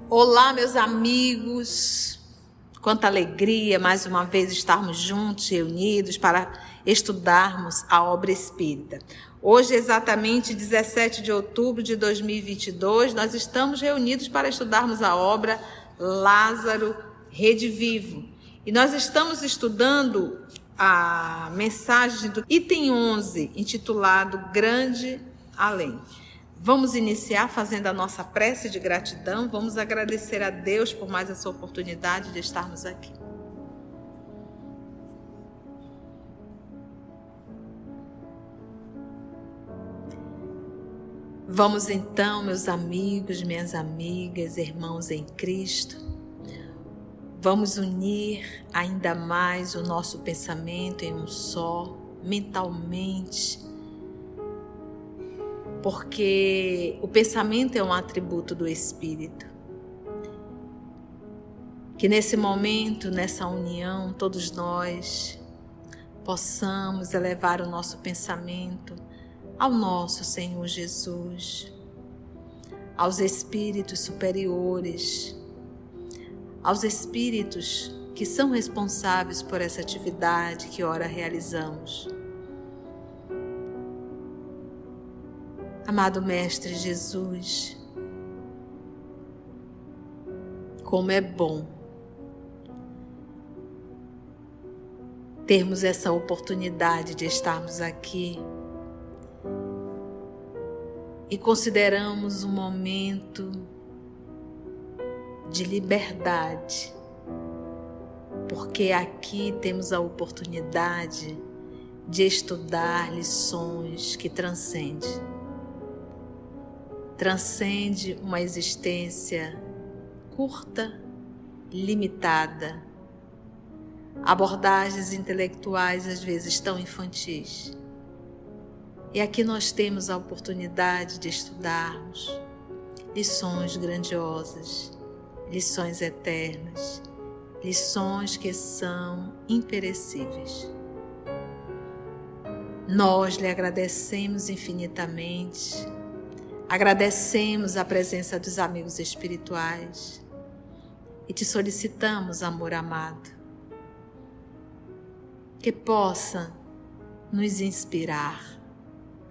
Olá, meus amigos, quanta alegria mais uma vez estarmos juntos, reunidos para estudarmos a obra espírita. Hoje, exatamente 17 de outubro de 2022, nós estamos reunidos para estudarmos a obra Lázaro Redivivo. E nós estamos estudando a mensagem do item 11, intitulado Grande Além. Vamos iniciar fazendo a nossa prece de gratidão. Vamos agradecer a Deus por mais essa oportunidade de estarmos aqui. Vamos então, meus amigos, minhas amigas, irmãos em Cristo, vamos unir ainda mais o nosso pensamento em um só, mentalmente, porque o pensamento é um atributo do Espírito. Que nesse momento, nessa união, todos nós possamos elevar o nosso pensamento ao nosso Senhor Jesus, aos espíritos superiores, aos espíritos que são responsáveis por essa atividade que ora realizamos. Amado Mestre Jesus, como é bom termos essa oportunidade de estarmos aqui e consideramos um momento de liberdade, porque aqui temos a oportunidade de estudar lições que transcende uma existência curta, limitada, abordagens intelectuais às vezes tão infantis. E aqui nós temos a oportunidade de estudarmos lições grandiosas, lições eternas, lições que são imperecíveis. Nós lhe agradecemos infinitamente. Agradecemos a presença dos amigos espirituais e te solicitamos, amor amado, que possa nos inspirar,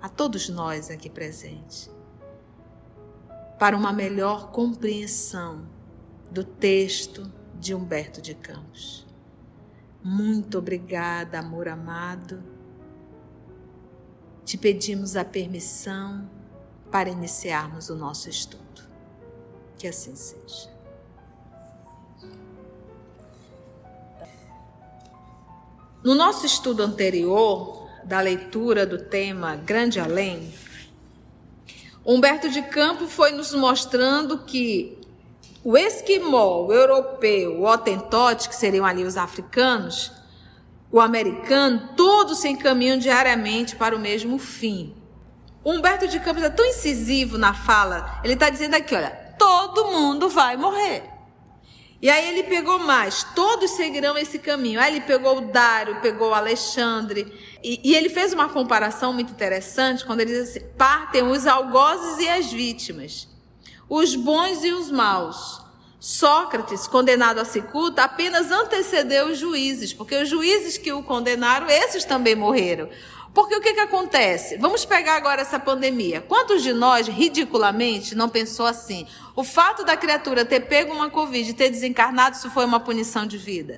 a todos nós aqui presentes, para uma melhor compreensão do texto de Humberto de Campos. Muito obrigada, amor amado. Te pedimos a permissão para iniciarmos o nosso estudo. Que assim seja. No nosso estudo anterior, da leitura do tema Grande Além, Humberto de Campos foi nos mostrando que o esquimó, o europeu, o hotentote, que seriam ali os africanos, o americano, todos se encaminham diariamente para o mesmo fim. Humberto de Campos é tão incisivo na fala, ele está dizendo aqui, olha, todo mundo vai morrer. E aí ele pegou mais, todos seguirão esse caminho. Aí ele pegou o Dário, pegou o Alexandre, e ele fez uma comparação muito interessante, quando ele diz assim, partem os algozes e as vítimas, os bons e os maus. Sócrates, condenado à cicuta, apenas antecedeu os juízes, porque os juízes que o condenaram, esses também morreram. Porque o que acontece? Vamos pegar agora essa pandemia. Quantos de nós, ridiculamente, não pensou assim? O fato da criatura ter pego uma Covid e ter desencarnado, isso foi uma punição de vida.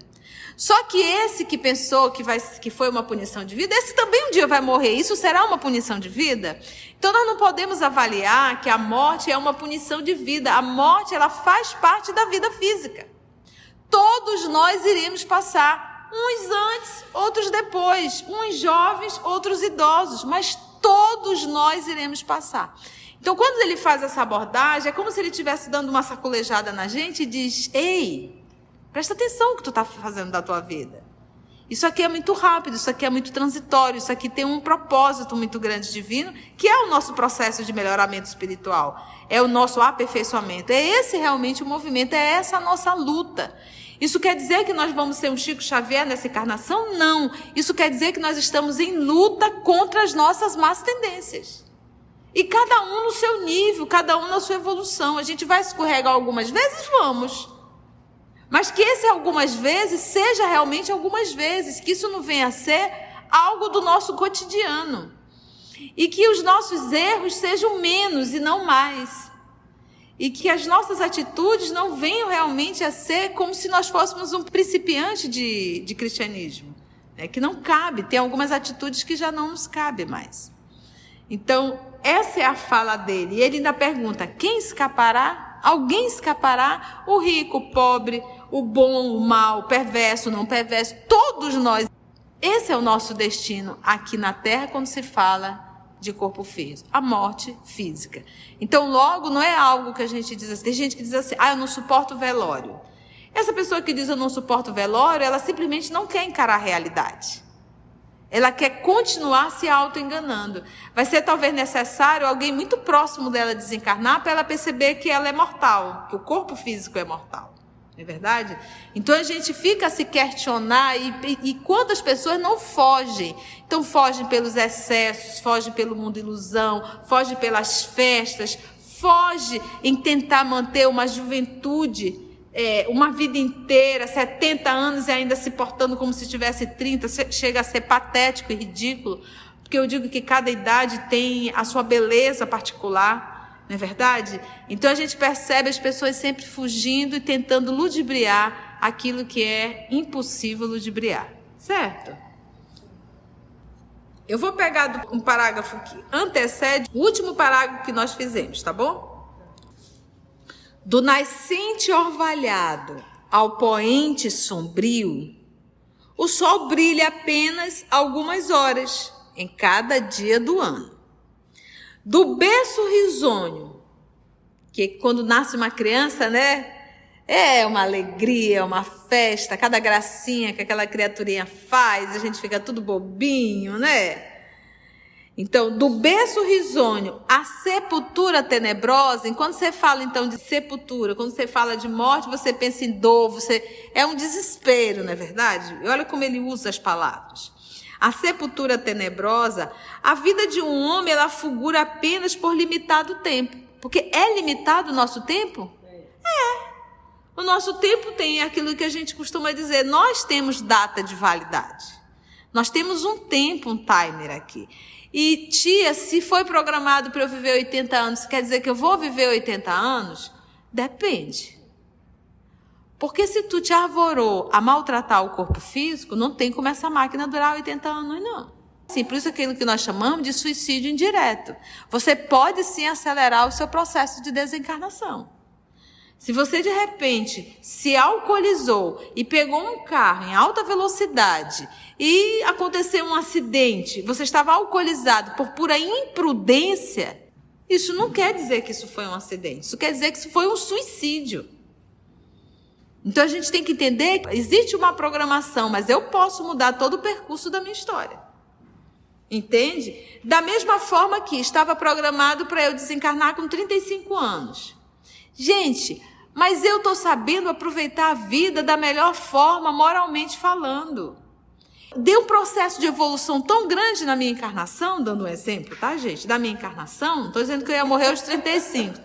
Só que esse que pensou que foi uma punição de vida, esse também um dia vai morrer. Isso será uma punição de vida? Então nós não podemos avaliar que a morte é uma punição de vida. A morte, ela faz parte da vida física. Todos nós iremos passar. Uns antes, outros depois, uns jovens, outros idosos, mas todos nós iremos passar. Então, quando ele faz essa abordagem, é como se ele estivesse dando uma sacolejada na gente e diz, ei, presta atenção no que tu está fazendo da tua vida. Isso aqui é muito rápido, isso aqui é muito transitório, isso aqui tem um propósito muito grande divino, que é o nosso processo de melhoramento espiritual, é o nosso aperfeiçoamento, é esse realmente o movimento, é essa a nossa luta. Isso quer dizer que nós vamos ser um Chico Xavier nessa encarnação? Não. Isso quer dizer que nós estamos em luta contra as nossas más tendências. E cada um no seu nível, cada um na sua evolução. A gente vai escorregar algumas vezes? Vamos. Mas que esse algumas vezes seja realmente algumas vezes, que isso não venha a ser algo do nosso cotidiano. E que os nossos erros sejam menos e não mais. E que as nossas atitudes não venham realmente a ser como se nós fôssemos um principiante de cristianismo. Que não cabe, tem algumas atitudes que já não nos cabem mais. Então, essa é a fala dele. E ele ainda pergunta, quem escapará? Alguém escapará? O rico, o pobre, o bom, o mal, o perverso, o não perverso, todos nós. Esse é o nosso destino aqui na Terra quando se fala de corpo físico, a morte física. Então, logo, não é algo que a gente diz assim. Tem gente que diz assim, eu não suporto velório. Essa pessoa que diz eu não suporto velório, ela simplesmente não quer encarar a realidade. Ela quer continuar se auto-enganando. Vai ser talvez necessário alguém muito próximo dela desencarnar para ela perceber que ela é mortal, que o corpo físico é mortal. Não é verdade? Então a gente fica a se questionar e quantas pessoas não fogem? Então fogem pelos excessos, fogem pelo mundo ilusão, fogem pelas festas, fogem em tentar manter uma juventude, uma vida inteira, 70 anos e ainda se portando como se tivesse 30, chega a ser patético e ridículo, porque eu digo que cada idade tem a sua beleza particular. Não é verdade? Então a gente percebe as pessoas sempre fugindo e tentando ludibriar aquilo que é impossível ludibriar. Certo? Eu vou pegar um parágrafo que antecede o último parágrafo que nós fizemos, tá bom? Do nascente orvalhado ao poente sombrio, o sol brilha apenas algumas horas em cada dia do ano. Do berço risonho, que quando nasce uma criança, né? É uma alegria, uma festa, cada gracinha que aquela criaturinha faz, a gente fica tudo bobinho, né? Então, do berço risonho à sepultura tenebrosa, enquanto você fala então de sepultura, quando você fala de morte, você pensa em dor, é um desespero, não é verdade? E olha como ele usa as palavras. A sepultura tenebrosa, a vida de um homem, ela fulgura apenas por limitado tempo. Porque é limitado o nosso tempo? O nosso tempo tem aquilo que a gente costuma dizer, nós temos data de validade. Nós temos um tempo, um timer aqui. E tia, se foi programado para eu viver 80 anos, quer dizer que eu vou viver 80 anos? Depende. Porque se tu te arvorou a maltratar o corpo físico, não tem como essa máquina durar 80 anos, não. Sim, por isso aquilo que nós chamamos de suicídio indireto. Você pode sim acelerar o seu processo de desencarnação. Se você de repente se alcoolizou e pegou um carro em alta velocidade e aconteceu um acidente, você estava alcoolizado por pura imprudência, isso não quer dizer que isso foi um acidente, isso quer dizer que isso foi um suicídio. Então a gente tem que entender que existe uma programação, mas eu posso mudar todo o percurso da minha história. Entende? Da mesma forma que estava programado para eu desencarnar com 35 anos. Gente, mas eu estou sabendo aproveitar a vida da melhor forma, moralmente falando. Deu um processo de evolução tão grande na minha encarnação, dando um exemplo, tá, gente? Da minha encarnação, não estou dizendo que eu ia morrer aos 35.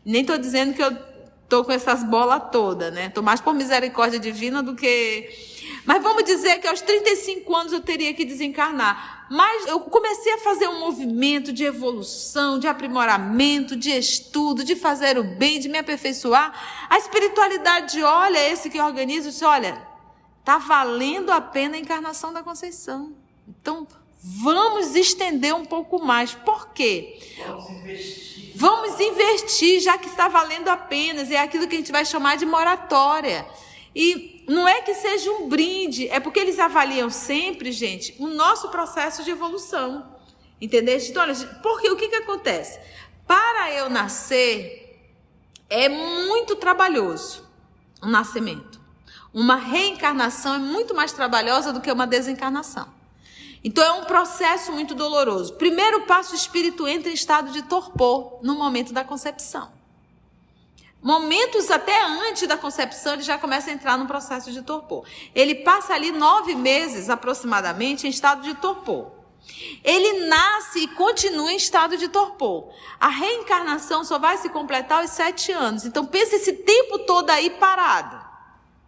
Nem estou dizendo que eu estou com essas bolas todas, né? Estou mais por misericórdia divina do que... Mas vamos dizer que aos 35 anos eu teria que desencarnar. Mas eu comecei a fazer um movimento de evolução, de aprimoramento, de estudo, de fazer o bem, de me aperfeiçoar. A espiritualidade olha esse que organiza e diz, olha, está valendo a pena a encarnação da Conceição. Então, vamos estender um pouco mais. Por quê? Vamos investir, já que está valendo a pena. É aquilo que a gente vai chamar de moratória. E não é que seja um brinde, é porque eles avaliam sempre, gente, o nosso processo de evolução. Entendeu? Então, olha, porque o que acontece? Para eu nascer, é muito trabalhoso um nascimento. Uma reencarnação é muito mais trabalhosa do que uma desencarnação. Então, é um processo muito doloroso. Primeiro passo, o espírito entra em estado de torpor no momento da concepção. Momentos até antes da concepção, ele já começa a entrar no processo de torpor. Ele passa ali 9 meses, aproximadamente, em estado de torpor. Ele nasce e continua em estado de torpor. A reencarnação só vai se completar aos 7 anos. Então, pensa esse tempo todo aí parado.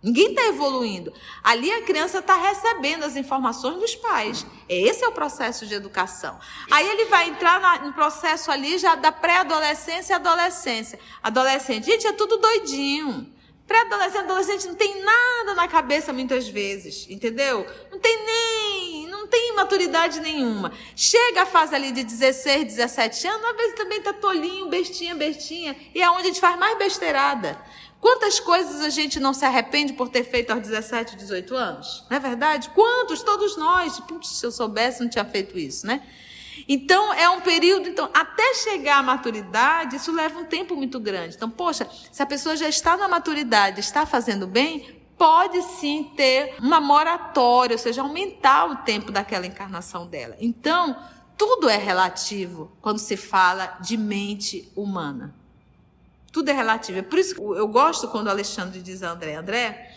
Ninguém está evoluindo. Ali a criança está recebendo as informações dos pais. Esse é o processo de educação. Aí ele vai entrar no processo ali já da pré-adolescência e adolescência. Adolescente, gente, é tudo doidinho. Pré-adolescente, adolescente não tem nada na cabeça muitas vezes, entendeu? Não tem maturidade nenhuma. Chega a fase ali de 16, 17 anos, às vezes também tá tolinho, bestinha, e é onde a gente faz mais besteirada. Quantas coisas a gente não se arrepende por ter feito aos 17, 18 anos? Não é verdade? Quantos? Todos nós. Putz, se eu soubesse, não tinha feito isso, né? Então, é um período, até chegar à maturidade, isso leva um tempo muito grande. Então, poxa, se a pessoa já está na maturidade, está fazendo bem, pode sim ter uma moratória, ou seja, aumentar o tempo daquela encarnação dela. Então, tudo é relativo quando se fala de mente humana. Tudo é relativo. É por isso que eu gosto quando o Alexandre diz a André,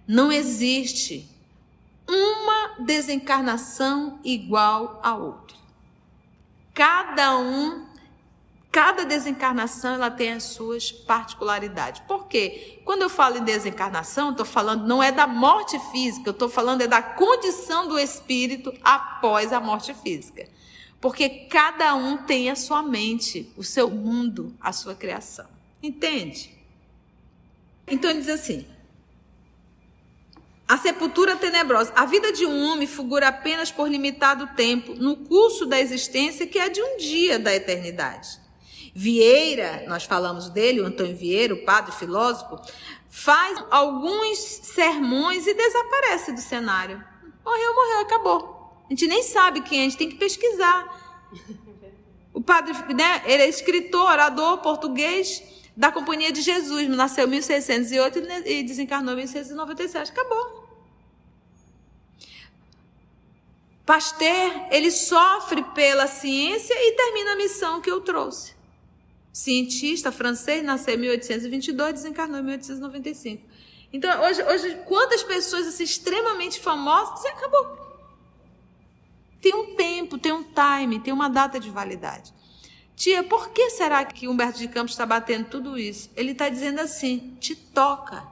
não existe uma desencarnação igual a outra. Cada desencarnação ela tem as suas particularidades. Por quê? Quando eu falo em desencarnação, estou falando não é da morte física, eu estou falando é da condição do espírito após a morte física. Porque cada um tem a sua mente, o seu mundo, a sua criação. Entende? Então ele diz assim: a sepultura tenebrosa. A vida de um homem fulgura apenas por limitado tempo, no curso da existência que é de um dia da eternidade. Vieira, nós falamos dele, o Antônio Vieira, o padre filósofo, faz alguns sermões e desaparece do cenário. Morreu, acabou. A gente nem sabe quem é, a gente tem que pesquisar. O padre, né, ele é escritor, orador português da Companhia de Jesus, nasceu em 1608 e desencarnou em 1697, acabou. Pasteur, ele sofre pela ciência e termina a missão que eu trouxe. Cientista francês, nasceu em 1822, desencarnou em 1895. Então, hoje quantas pessoas assim, extremamente famosas, acabou. Tem um tempo, tem um time, tem uma data de validade. Tia, por que será que Humberto de Campos está batendo tudo isso? Ele está dizendo assim, te toca.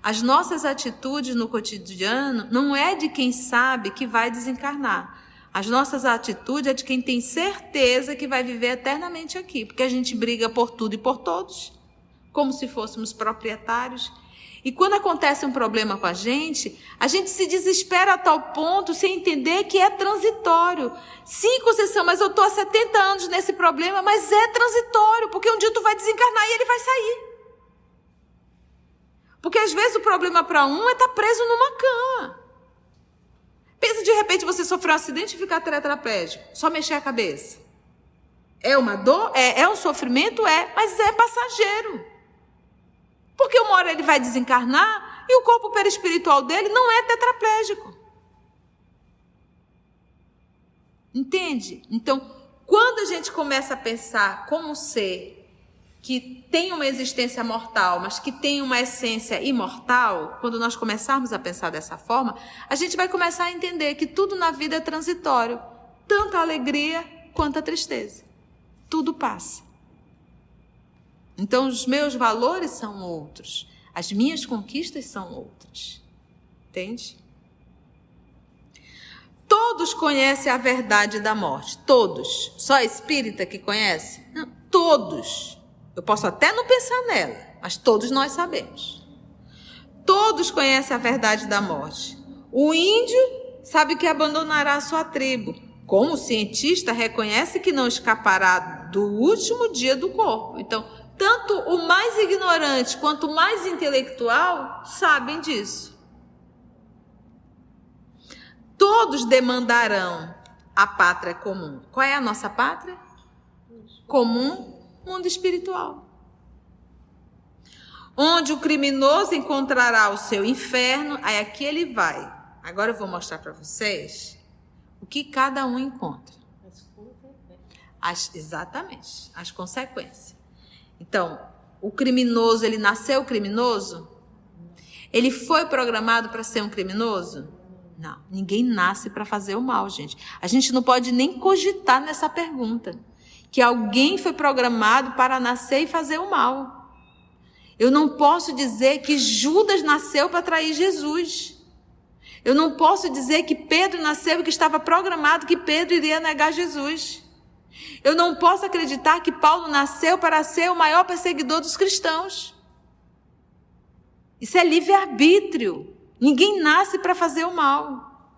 As nossas atitudes no cotidiano não é de quem sabe que vai desencarnar. As nossas atitudes é de quem tem certeza que vai viver eternamente aqui. Porque a gente briga por tudo e por todos, como se fôssemos proprietários. E quando acontece um problema com a gente se desespera a tal ponto sem entender que é transitório. Sim, Conceição, mas eu estou há 70 anos nesse problema, mas é transitório, porque um dia tu vai desencarnar e ele vai sair. Porque às vezes o problema para um é estar preso numa cama. Pensa, de repente você sofreu um acidente e ficar tetraplégico, só mexer a cabeça. É uma dor? É um sofrimento? É, mas é passageiro. Porque uma hora ele vai desencarnar e o corpo perispiritual dele não é tetraplégico. Entende? Então, quando a gente começa a pensar como um ser que tem uma existência mortal, mas que tem uma essência imortal, quando nós começarmos a pensar dessa forma, a gente vai começar a entender que tudo na vida é transitório, tanto a alegria quanto a tristeza. Tudo passa. Então, os meus valores são outros. As minhas conquistas são outras. Entende? Todos conhecem a verdade da morte. Todos. Só a espírita que conhece? Não, todos. Eu posso até não pensar nela, mas todos nós sabemos. Todos conhecem a verdade da morte. O índio sabe que abandonará a sua tribo. Como o cientista reconhece que não escapará do último dia do corpo. Então, tanto o mais ignorante quanto o mais intelectual sabem disso. Todos demandarão a pátria comum. Qual é a nossa pátria? Comum, mundo espiritual. Onde o criminoso encontrará o seu inferno, aí aqui ele vai. Agora eu vou mostrar para vocês o que cada um encontra. Exatamente, as consequências. Então, o criminoso, ele nasceu criminoso? Ele foi programado para ser um criminoso? Não, ninguém nasce para fazer o mal, gente. A gente não pode nem cogitar nessa pergunta, que alguém foi programado para nascer e fazer o mal. Eu não posso dizer que Judas nasceu para trair Jesus. Eu não posso dizer que Pedro nasceu e que estava programado que Pedro iria negar Jesus. Eu não posso acreditar que Paulo nasceu para ser o maior perseguidor dos cristãos. Isso é livre-arbítrio. Ninguém nasce para fazer o mal.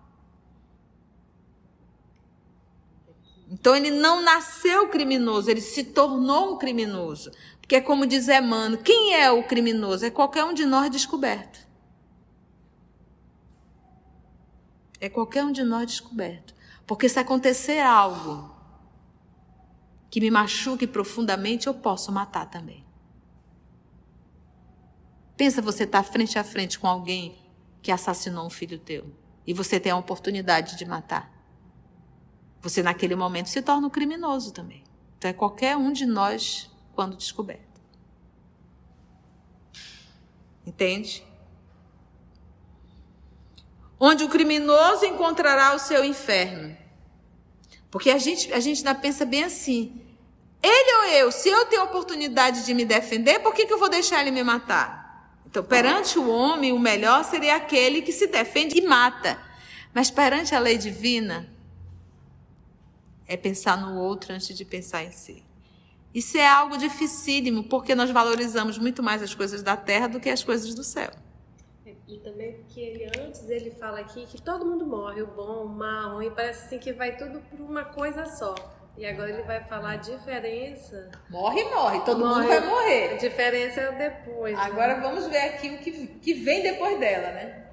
Então ele não nasceu criminoso, ele se tornou um criminoso. Porque, como diz Emmanuel, quem é o criminoso? É qualquer um de nós descoberto. É qualquer um de nós descoberto. Porque se acontecer algo que me machuque profundamente, eu posso matar também. Pensa você estar frente a frente com alguém que assassinou um filho teu e você tem a oportunidade de matar. Você naquele momento se torna um criminoso também. Então é qualquer um de nós quando descoberto. Entende? Onde o criminoso encontrará o seu inferno. Porque a gente ainda pensa bem assim. Ele ou eu, se eu tenho a oportunidade de me defender, por que eu vou deixar ele me matar? Então, perante o homem, o melhor seria aquele que se defende e mata. Mas perante a lei divina, é pensar no outro antes de pensar em si. Isso é algo dificílimo, porque nós valorizamos muito mais as coisas da terra do que as coisas do céu. E também porque antes ele fala aqui que todo mundo morre, o bom, o mal, o ruim, parece assim que vai tudo por uma coisa só. E agora ele vai falar a diferença. Morre, todo mundo vai morrer. A diferença é o depois. Agora vamos ver aqui o que vem depois dela, né?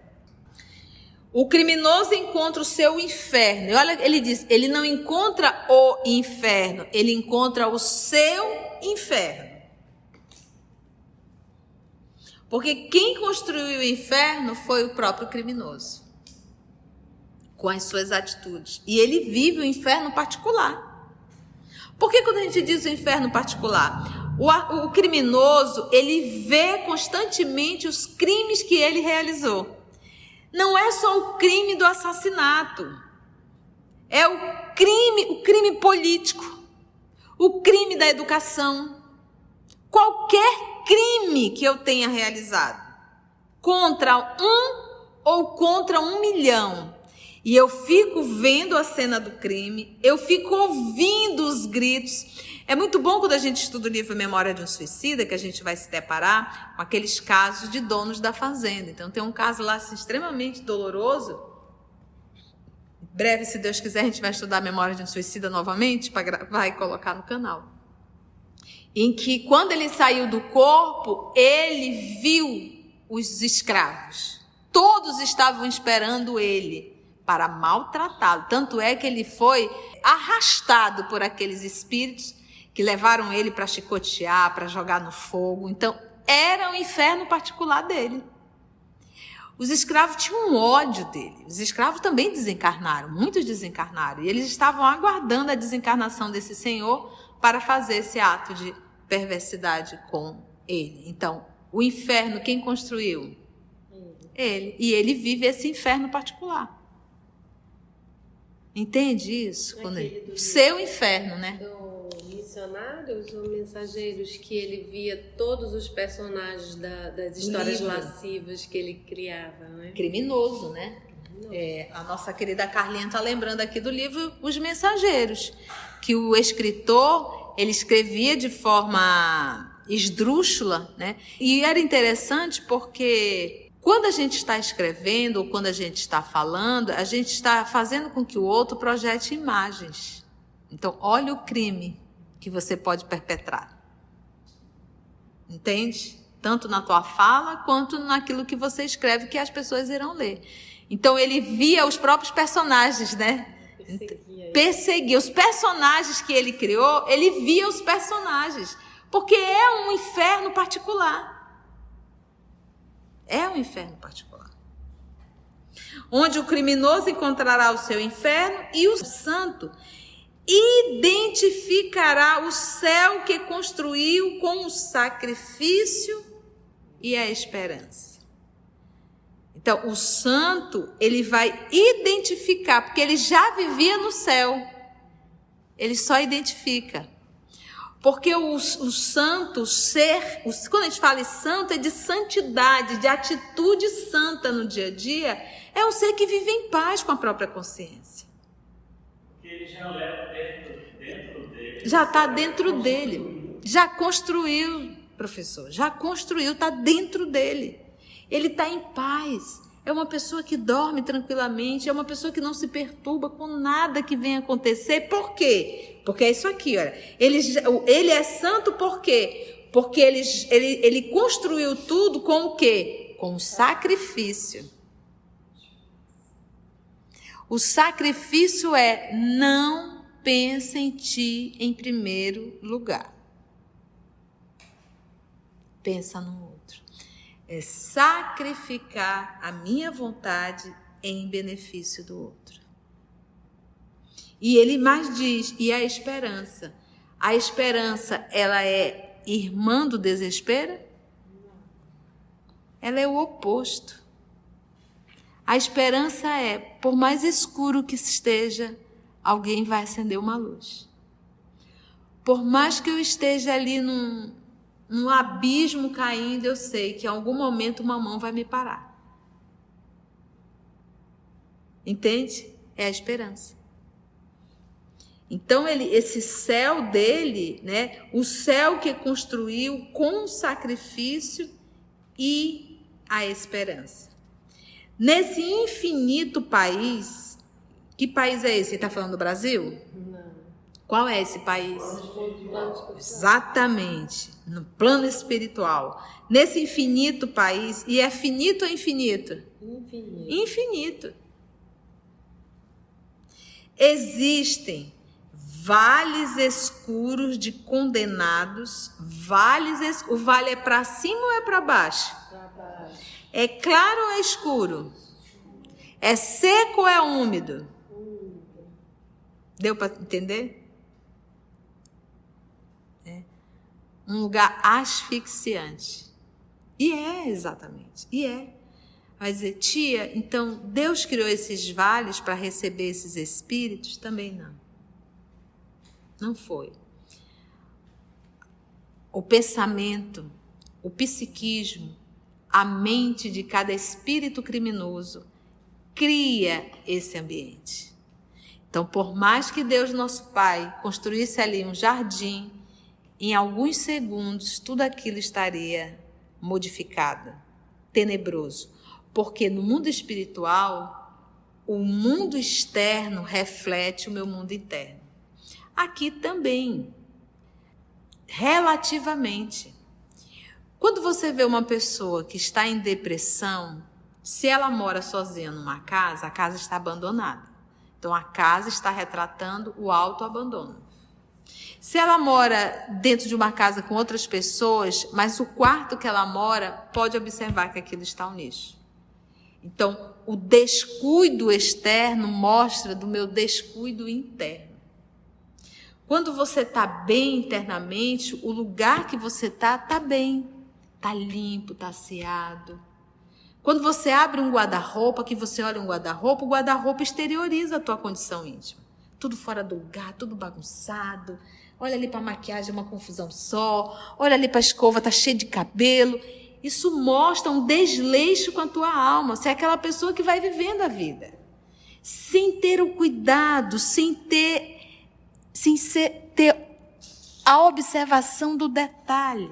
O criminoso encontra o seu inferno. E olha, ele diz, ele não encontra o inferno, ele encontra o seu inferno. Porque quem construiu o inferno foi o próprio criminoso, com as suas atitudes. E ele vive o inferno particular. Por que quando a gente diz o inferno particular? O criminoso, ele vê constantemente os crimes que ele realizou. Não é só o crime do assassinato. É o crime político. O crime da educação. Qualquer crime que eu tenha realizado contra um ou contra 1 milhão. E eu fico vendo a cena do crime, eu fico ouvindo os gritos. É muito bom quando a gente estuda o livro Memória de um Suicida, que a gente vai se deparar com aqueles casos de donos da fazenda. Então tem um caso lá assim, extremamente doloroso. Em breve, se Deus quiser, a gente vai estudar a Memória de um Suicida novamente para gravar e colocar no canal. Em que quando ele saiu do corpo, ele viu os escravos. Todos estavam esperando ele para maltratá-lo. Tanto é que ele foi arrastado por aqueles espíritos que levaram ele para chicotear, para jogar no fogo. Então, era o inferno particular dele. Os escravos tinham um ódio dele. Os escravos também desencarnaram, muitos desencarnaram. E eles estavam aguardando a desencarnação desse senhor para fazer esse ato de perversidade com ele. Então, o inferno, quem construiu? Ele. E ele vive esse inferno particular. Entende isso? Seu inferno, né? Do Missionários ou Mensageiros, que ele via todos os personagens das histórias lascivas que ele criava, né? Criminoso, né? A nossa querida Carlinha está lembrando aqui do livro Os Mensageiros, que o escritor, ele escrevia de forma esdrúxula, né? E era interessante porque quando a gente está escrevendo ou quando a gente está falando, a gente está fazendo com que o outro projete imagens. Então, olha o crime que você pode perpetrar. Entende? Tanto na tua fala quanto naquilo que você escreve que as pessoas irão ler. Então, ele via os próprios personagens, né? Perseguia. Os personagens que ele criou, ele via os personagens. Porque é um inferno particular. É um inferno particular. Onde o criminoso encontrará o seu inferno e o santo identificará o céu que construiu com o sacrifício e a esperança. Então, o santo, ele vai identificar, porque ele já vivia no céu. Ele só identifica. Porque o santo ser, quando a gente fala em santo, é de santidade, de atitude santa no dia a dia, é um ser que vive em paz com a própria consciência. Porque ele já leva dentro dele. Já está dentro dele. Já construiu, professor, já construiu, está dentro dele. Ele está em paz. É uma pessoa que dorme tranquilamente, é uma pessoa que não se perturba com nada que venha acontecer. Por quê? Porque é isso aqui, olha. Ele é santo por quê? Porque ele construiu tudo com o quê? Com o sacrifício. O sacrifício é: não pense em ti em primeiro lugar. Pensa no outro. É sacrificar a minha vontade em benefício do outro. E ele mais diz, e a esperança? A esperança, ela é irmã do desespero? Ela é o oposto. A esperança é, por mais escuro que esteja, alguém vai acender uma luz. Por mais que eu esteja ali num abismo caindo, eu sei que em algum momento uma mão vai me parar. Entende? É a esperança. Então, esse céu dele, né, o céu que construiu com o sacrifício e a esperança. Nesse infinito país, que país é esse? Ele está falando do Brasil? Não. Qual é esse país? Plano Exatamente, no plano espiritual. Nesse infinito país, e é finito ou infinito? Infinito. Infinito. Existem vales escuros de condenados, o vale é para cima ou é para baixo? Pra baixo. É claro ou é escuro? É seco ou é úmido? Deu para entender? Um lugar asfixiante. E é, exatamente. E é. Vai dizer, tia, então Deus criou esses vales para receber esses espíritos? Também não. Não foi. O pensamento, o psiquismo, a mente de cada espírito criminoso cria esse ambiente. Então, por mais que Deus, nosso Pai, construísse ali um jardim, em alguns segundos, tudo aquilo estaria modificado, tenebroso. Porque no mundo espiritual, o mundo externo reflete o meu mundo interno. Aqui também, relativamente. Quando você vê uma pessoa que está em depressão, se ela mora sozinha numa casa, a casa está abandonada. Então, a casa está retratando o autoabandono. Se ela mora dentro de uma casa com outras pessoas, mas o quarto que ela mora, pode observar que aquilo está um lixo. Então, o descuido externo mostra do meu descuido interno. Quando você está bem internamente, o lugar que você está bem. Está limpo, está asseado. Quando você abre um guarda-roupa, que você olha um guarda-roupa, o guarda-roupa exterioriza a tua condição íntima. Tudo fora do lugar, tudo bagunçado. Olha ali para a maquiagem, uma confusão só. Olha ali para a escova, está cheio de cabelo. Isso mostra um desleixo com a tua alma. Você é aquela pessoa que vai vivendo a vida. Sem ter o cuidado, sem ter a observação do detalhe.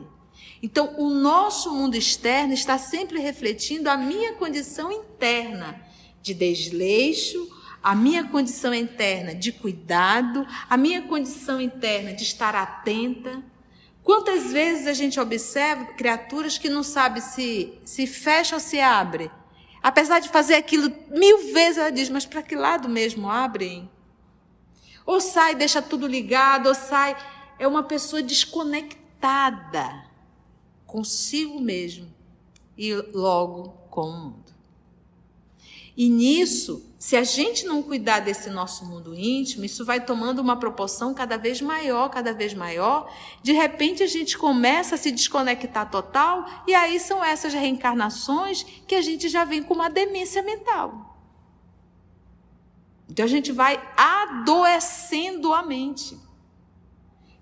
Então, o nosso mundo externo está sempre refletindo a minha condição interna de desleixo, a minha condição interna de cuidado, a minha condição interna de estar atenta. Quantas vezes a gente observa criaturas que não sabem se fecha ou se abre? Apesar de fazer aquilo 1000 vezes, ela diz, mas para que lado mesmo abrem? Ou sai, deixa tudo ligado, ou sai... É uma pessoa desconectada consigo mesmo e logo com o mundo. E nisso, se a gente não cuidar desse nosso mundo íntimo, isso vai tomando uma proporção cada vez maior, cada vez maior. De repente a gente começa a se desconectar total, e aí são essas reencarnações que a gente já vem com uma demência mental. Então a gente vai adoecendo a mente.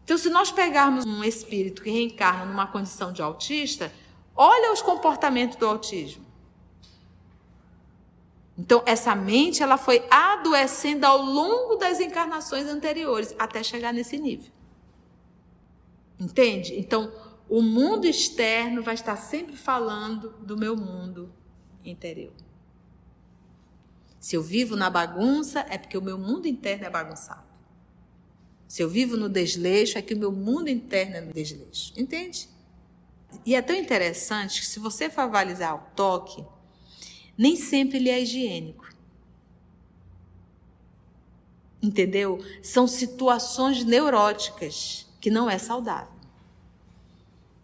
Então, se nós pegarmos um espírito que reencarna numa condição de autista, olha os comportamentos do autismo. Então, essa mente ela foi adoecendo ao longo das encarnações anteriores, até chegar nesse nível. Entende? Então, o mundo externo vai estar sempre falando do meu mundo interior. Se eu vivo na bagunça, é porque o meu mundo interno é bagunçado. Se eu vivo no desleixo, é que o meu mundo interno é no desleixo. Entende? E é tão interessante que se você for avaliar o toque, nem sempre ele é higiênico. Entendeu? São situações neuróticas que não é saudável.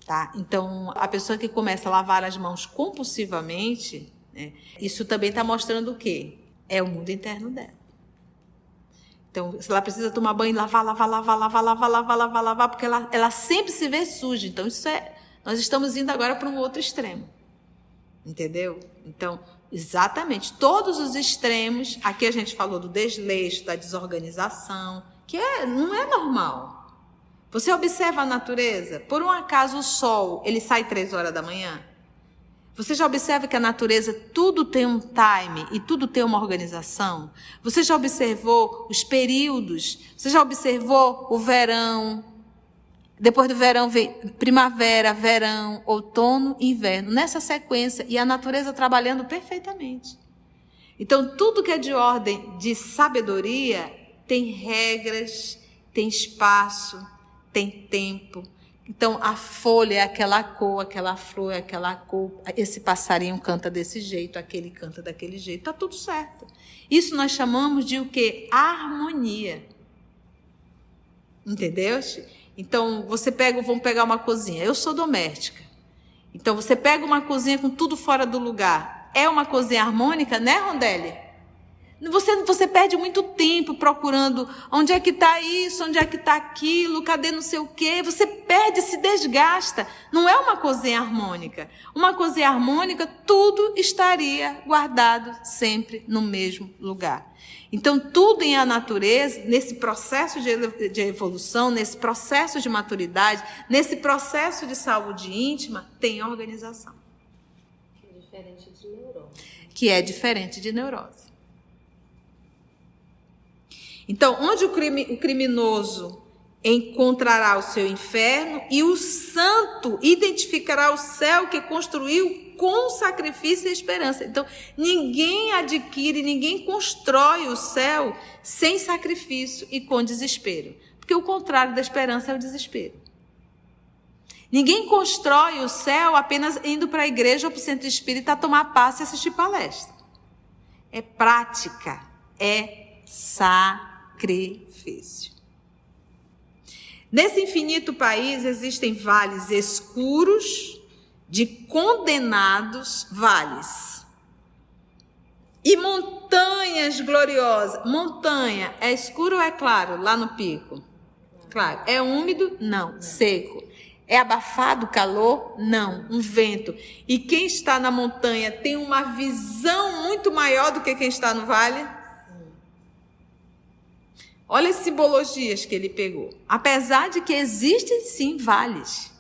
Tá? Então, a pessoa que começa a lavar as mãos compulsivamente, né, isso também está mostrando o quê? É o mundo interno dela. Então, se ela precisa tomar banho, lavar, porque ela sempre se vê suja. Então, nós estamos indo agora para um outro extremo. Entendeu? Então, exatamente, todos os extremos, aqui a gente falou do desleixo, da desorganização, que não é normal. Você observa a natureza, por um acaso o sol, ele sai 3 horas da manhã? Você já observa que a natureza, tudo tem um time e tudo tem uma organização? Você já observou os períodos? Você já observou o verão? Depois do verão vem primavera, verão, outono e inverno. Nessa sequência, e a natureza trabalhando perfeitamente. Então, tudo que é de ordem de sabedoria tem regras, tem espaço, tem tempo. Então, a folha é aquela cor, aquela flor é aquela cor, esse passarinho canta desse jeito, aquele canta daquele jeito, está tudo certo. Isso nós chamamos de o quê? Harmonia. Entendeu? Então, vamos pegar uma cozinha. Eu sou doméstica. Então, você pega uma cozinha com tudo fora do lugar. É uma cozinha harmônica, né, Rondelli? Você perde muito tempo procurando onde é que está isso, onde é que está aquilo, cadê não sei o quê. Você perde, se desgasta. Não é uma cozinha harmônica. Uma cozinha harmônica, tudo estaria guardado sempre no mesmo lugar. Então, tudo em a natureza, nesse processo de evolução, nesse processo de maturidade, nesse processo de saúde íntima, tem organização. Que é diferente de neurose. Que é diferente de neurose. Então, onde o criminoso encontrará o seu inferno e o santo identificará o céu que construiu com sacrifício e esperança. Então, ninguém adquire, ninguém constrói o céu sem sacrifício e com desespero. Porque o contrário da esperança é o desespero. Ninguém constrói o céu apenas indo para a igreja ou para o centro espírita tomar passe e assistir palestra. É prática, é sacrifício. Nesse infinito país existem vales escuros de condenados vales e montanhas gloriosas. Montanha é escuro ou é claro lá no pico? Claro. É úmido? Não. Seco. É abafado o calor? Não. Um vento. E quem está na montanha tem uma visão muito maior do que quem está no vale? Olha as simbologias que ele pegou. Apesar de que existem sim vales.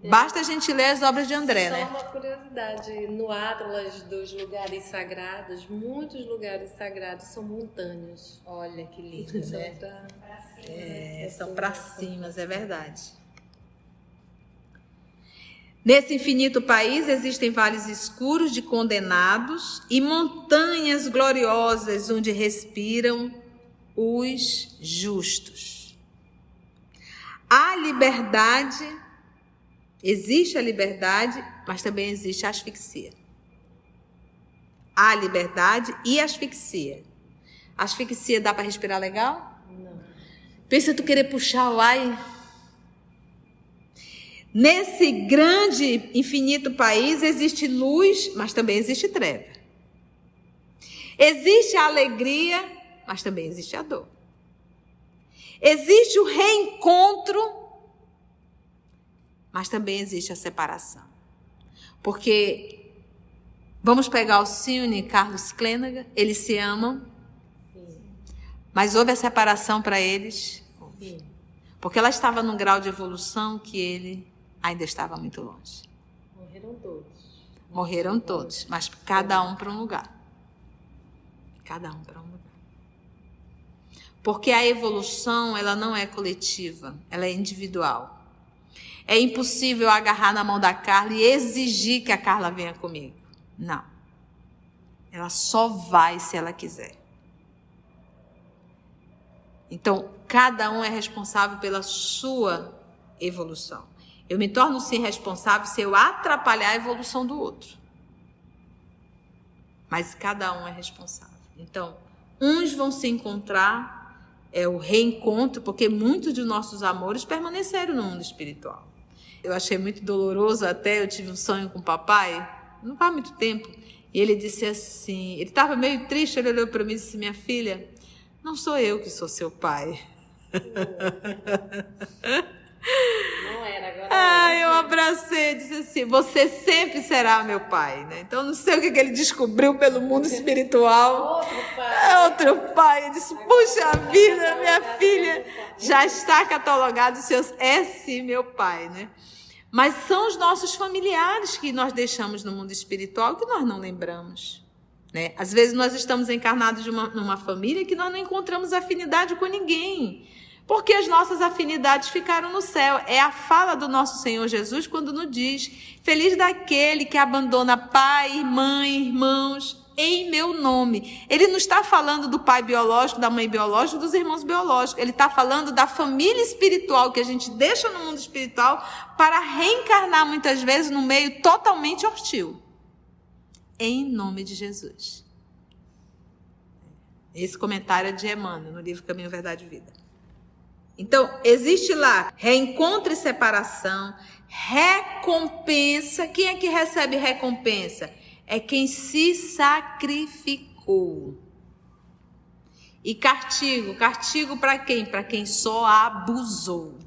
Basta a gente ler as obras de André, né? Só uma curiosidade, no Atlas dos lugares sagrados, muitos lugares sagrados são montanhas. Olha que lindo, né? São para cima, é verdade. Nesse infinito país existem vales escuros de condenados e montanhas gloriosas onde respiram os justos. A liberdade, existe a liberdade, mas também existe a asfixia. Há liberdade e asfixia. Asfixia dá para respirar legal? Não. Pensa tu querer puxar o ar e... Nesse grande, infinito país existe luz, mas também existe treva. Existe a alegria, mas também existe a dor. Existe o reencontro, mas também existe a separação. Porque, vamos pegar Alcione e Carlos Clênaga, eles se amam, mas houve a separação para eles, porque ela estava num grau de evolução que ele ainda estava muito longe. Morreram todos, mas cada um para um lugar. Cada um para um lugar. Porque a evolução, ela não é coletiva, ela é individual. É impossível agarrar na mão da Carla e exigir que a Carla venha comigo. Não. Ela só vai se ela quiser. Então, cada um é responsável pela sua evolução. Eu me torno sim responsável se eu atrapalhar a evolução do outro. Mas cada um é responsável. Então, uns vão se encontrar, é o reencontro, porque muitos de nossos amores permaneceram no mundo espiritual. Eu achei muito doloroso até, eu tive um sonho com o papai, não faz muito tempo, e ele disse assim, ele estava meio triste, ele olhou para mim e disse, minha filha, não sou eu que sou seu pai. Não era, agora eu abracei e disse assim, você sempre será meu pai, né? Então não sei o que ele descobriu pelo mundo espiritual. Outro pai. Eu disse, puxa vida, minha filha já está catalogado, é sim meu pai, né? Mas são os nossos familiares que nós deixamos no mundo espiritual que nós não lembramos, né? Às vezes nós estamos encarnados numa família que nós não encontramos afinidade com ninguém. Porque as nossas afinidades ficaram no céu. É a fala do nosso Senhor Jesus quando nos diz, feliz daquele que abandona pai, mãe, irmãos, em meu nome. Ele não está falando do pai biológico, da mãe biológica, dos irmãos biológicos. Ele está falando da família espiritual que a gente deixa no mundo espiritual para reencarnar muitas vezes num meio totalmente hostil. Em nome de Jesus. Esse comentário é de Emmanuel, no livro Caminho, Verdade e Vida. Então, existe lá reencontro e separação, recompensa. Quem é que recebe recompensa? É quem se sacrificou. E castigo para quem? Para quem só abusou.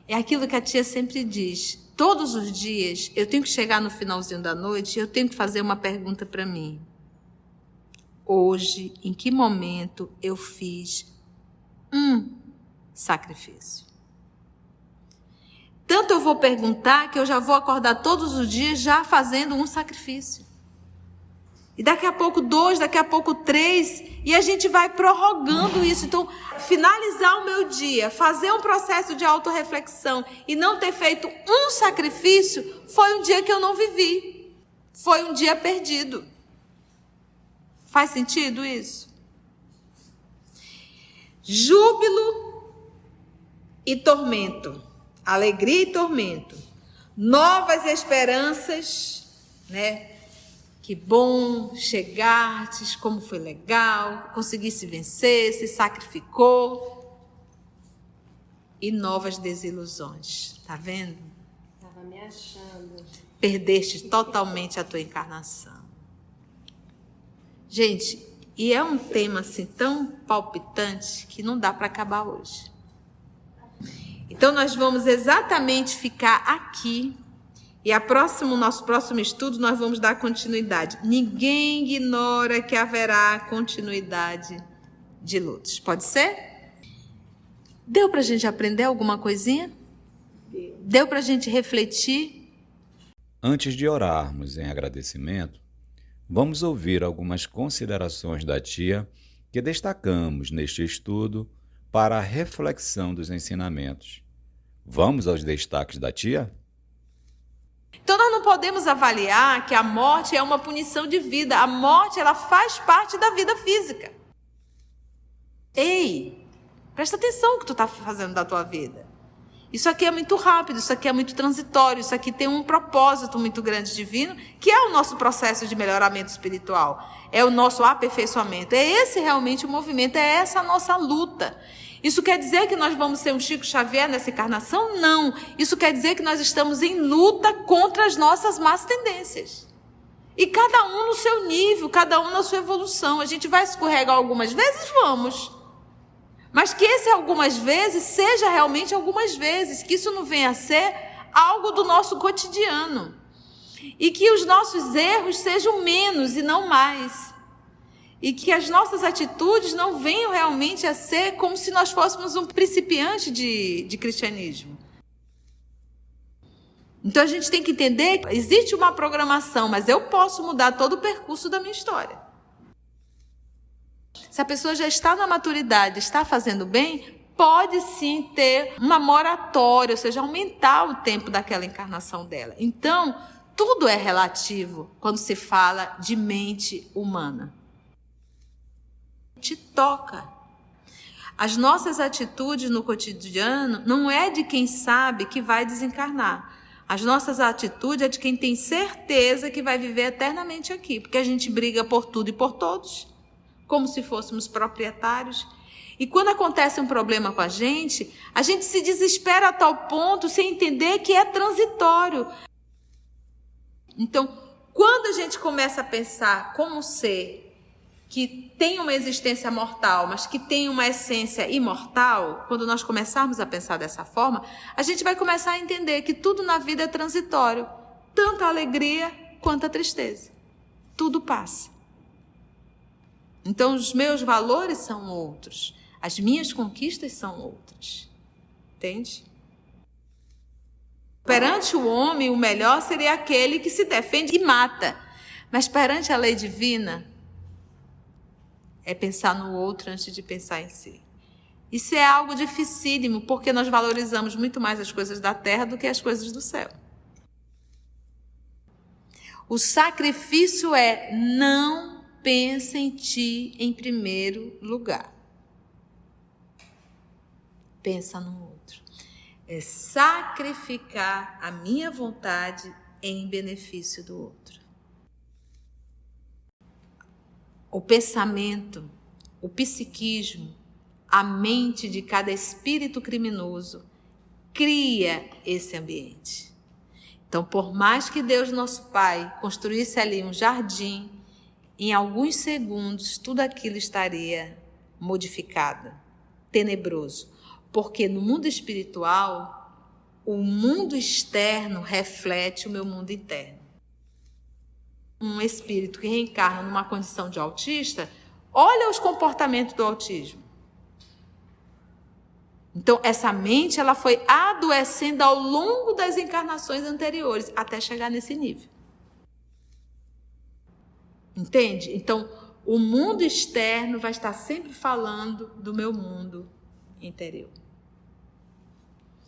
É aquilo que a tia sempre diz. Todos os dias, eu tenho que chegar no finalzinho da noite e eu tenho que fazer uma pergunta para mim. Hoje, em que momento eu fiz sacrifício? Tanto eu vou perguntar que eu já vou acordar todos os dias já fazendo um sacrifício. E daqui a pouco 2, daqui a pouco 3, e a gente vai prorrogando isso. Então, finalizar o meu dia, fazer um processo de autorreflexão e não ter feito um sacrifício, foi um dia que eu não vivi. Foi um dia perdido. Faz sentido isso? Júbilo e tormento, alegria e tormento, novas esperanças, né? Que bom, chegastes, como foi legal, conseguisse vencer, se sacrificou. E novas desilusões, tá vendo? Estava me achando. Perdeste totalmente a tua encarnação. Gente, e é um tema assim tão palpitante que não dá para acabar hoje. Então nós vamos exatamente ficar aqui e nosso próximo estudo nós vamos dar continuidade. Ninguém ignora que haverá continuidade de lutos. Pode ser? Deu para a gente aprender alguma coisinha? Deu para a gente refletir? Antes de orarmos em agradecimento, vamos ouvir algumas considerações da tia que destacamos neste estudo para a reflexão dos ensinamentos. Vamos aos destaques da tia? Então nós não podemos avaliar que a morte é uma punição de vida. A morte, ela faz parte da vida física. Ei, presta atenção no que tu está fazendo da tua vida. Isso aqui é muito rápido, isso aqui é muito transitório, isso aqui tem um propósito muito grande divino, que é o nosso processo de melhoramento espiritual, é o nosso aperfeiçoamento. É esse realmente o movimento, é essa a nossa luta. Isso quer dizer que nós vamos ser um Chico Xavier nessa encarnação? Não. Isso quer dizer que nós estamos em luta contra as nossas más tendências. E cada um no seu nível, cada um na sua evolução. A gente vai escorregar algumas vezes? Vamos. Mas que esse algumas vezes seja realmente algumas vezes. Que isso não venha a ser algo do nosso cotidiano. E que os nossos erros sejam menos e não mais. E que as nossas atitudes não venham realmente a ser como se nós fôssemos um principiante de cristianismo. Então a gente tem que entender que existe uma programação, mas eu posso mudar todo o percurso da minha história. Se a pessoa já está na maturidade, está fazendo bem, pode sim ter uma moratória, ou seja, aumentar o tempo daquela encarnação dela. Então, tudo é relativo quando se fala de mente humana. Te toca. As nossas atitudes no cotidiano não é de quem sabe que vai desencarnar. As nossas atitudes é de quem tem certeza que vai viver eternamente aqui, porque a gente briga por tudo e por todos, como se fôssemos proprietários. E quando acontece um problema com a gente se desespera a tal ponto sem entender que é transitório. Então, quando a gente começa a pensar como um ser que tem uma existência mortal, mas que tem uma essência imortal, quando nós começarmos a pensar dessa forma, a gente vai começar a entender que tudo na vida é transitório, tanto a alegria quanto a tristeza. Tudo passa. Então, os meus valores são outros, as minhas conquistas são outras. Entende? Perante o homem, o melhor seria aquele que se defende e mata. Mas perante a lei divina, é pensar no outro antes de pensar em si. Isso é algo dificílimo, porque nós valorizamos muito mais as coisas da terra do que as coisas do céu. O sacrifício é: não pense em ti em primeiro lugar. Pensa no outro. É sacrificar a minha vontade em benefício do outro. O pensamento, o psiquismo, a mente de cada espírito criminoso cria esse ambiente. Então, por mais que Deus, nosso Pai, construísse ali um jardim, em alguns segundos tudo aquilo estaria modificado, tenebroso. Porque no mundo espiritual, o mundo externo reflete o meu mundo interno. Um espírito que reencarna numa condição de autista, olha os comportamentos do autismo. Então, essa mente ela foi adoecendo ao longo das encarnações anteriores, até chegar nesse nível. Entende? Então, o mundo externo vai estar sempre falando do meu mundo interior.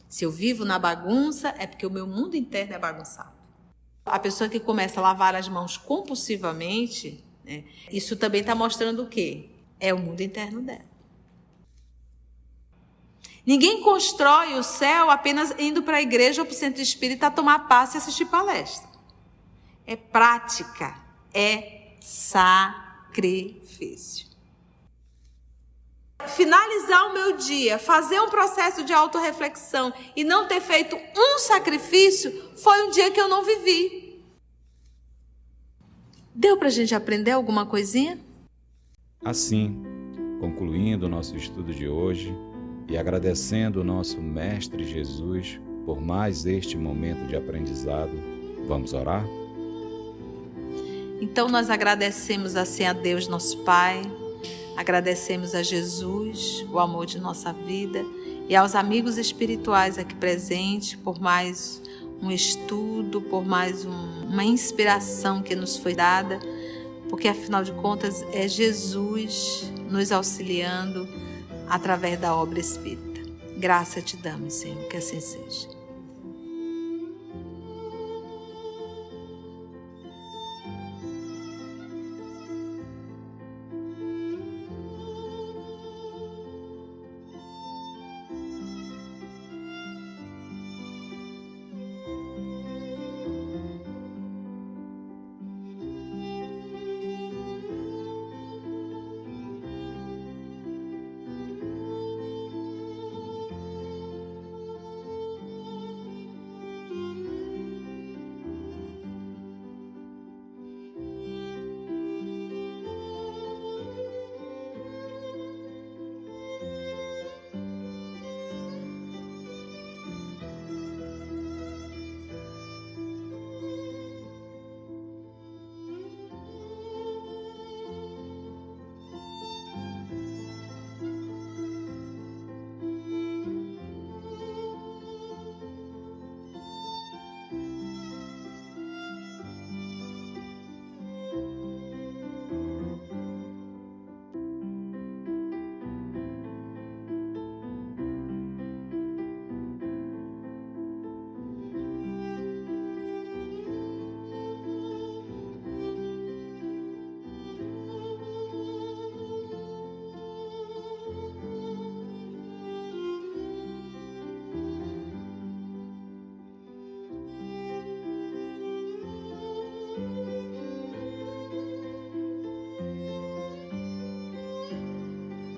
Se eu vivo na bagunça, é porque o meu mundo interno é bagunçado. A pessoa que começa a lavar as mãos compulsivamente, né, isso também está mostrando o quê? É o mundo interno dela. Ninguém constrói o céu apenas indo para a igreja ou para o centro espírita tomar passe e assistir palestra. É prática, é sacrifício. Finalizar o meu dia, fazer um processo de autorreflexão e não ter feito um sacrifício, foi um dia que eu não vivi. Deu para a gente aprender alguma coisinha? Assim, concluindo o nosso estudo de hoje e agradecendo o nosso Mestre Jesus por mais este momento de aprendizado, vamos orar? Então nós agradecemos assim a Deus, nosso Pai, agradecemos a Jesus, o amor de nossa vida, e aos amigos espirituais aqui presentes por mais um estudo, por mais uma inspiração que nos foi dada, porque afinal de contas é Jesus nos auxiliando através da obra espírita. Graça te damos, Senhor, que assim seja.